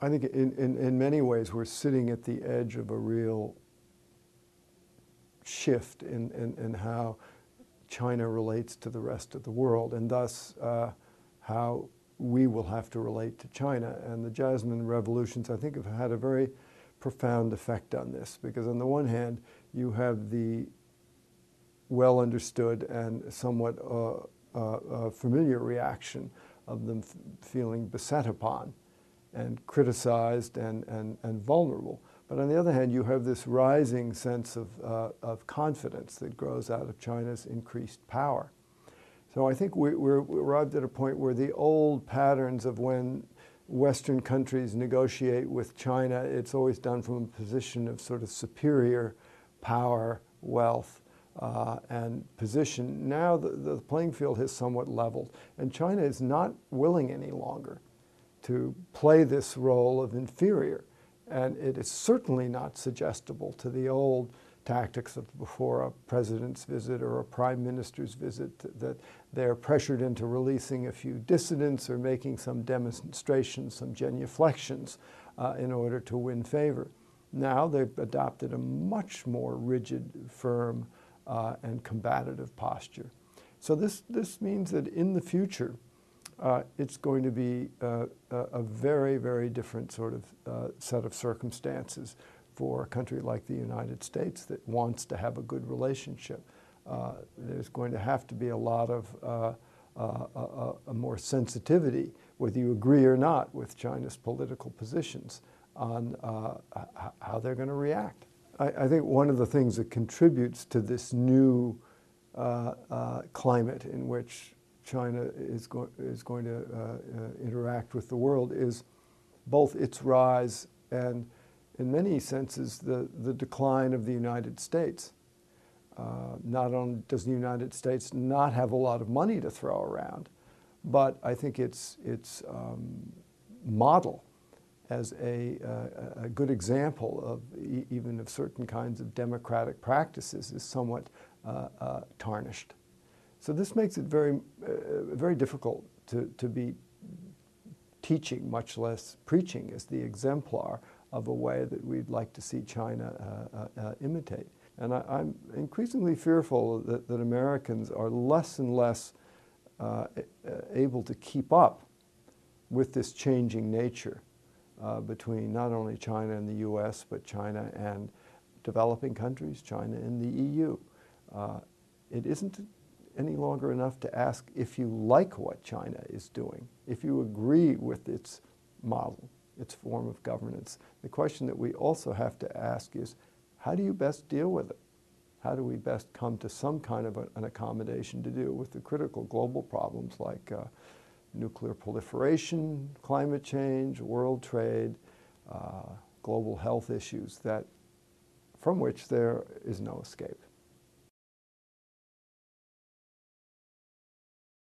I think in many ways we're sitting at the edge of a real shift in how China relates to the rest of the world, and thus how we will have to relate to China. And the Jasmine revolutions, I think, have had a very profound effect on this, because on the one hand, you have the well understood and somewhat familiar reaction of them feeling beset upon and criticized and vulnerable. But on the other hand, you have this rising sense of confidence that grows out of China's increased power. So I think we're arrived at a point where the old patterns of when Western countries negotiate with China, it's always done from a position of sort of superior power, wealth, and position. Now the playing field has somewhat leveled, and China is not willing any longer to play this role of inferior. And it is certainly not suggestible to the old tactics of before a president's visit or a prime minister's visit that they're pressured into releasing a few dissidents or making some demonstrations, some genuflections in order to win favor. Now they've adopted a much more rigid, firm, and combative posture. So this means that in the future, it's going to be a very, very different sort of set of circumstances for a country like the United States that wants to have a good relationship. There's going to have to be a lot of a more sensitivity, whether you agree or not with China's political positions, on how they're going to react. I think one of the things that contributes to this new climate in which China is going to interact with the world is both its rise and, in many senses, the decline of the United States. Not only does the United States not have a lot of money to throw around, but I think its model as a good example of even of certain kinds of democratic practices is somewhat tarnished. So this makes it very, very difficult to be teaching, much less preaching, as the exemplar of a way that we'd like to see China imitate. And I'm increasingly fearful that Americans are less and less able to keep up with this changing nature between not only China and the US, but China and developing countries, China and the EU. It isn't any longer enough to ask if you like what China is doing, if you agree with its model, its form of governance. The question that we also have to ask is, how do you best deal with it? How do we best come to some kind of an accommodation to deal with the critical global problems like nuclear proliferation, climate change, world trade, global health issues from which there is no escape?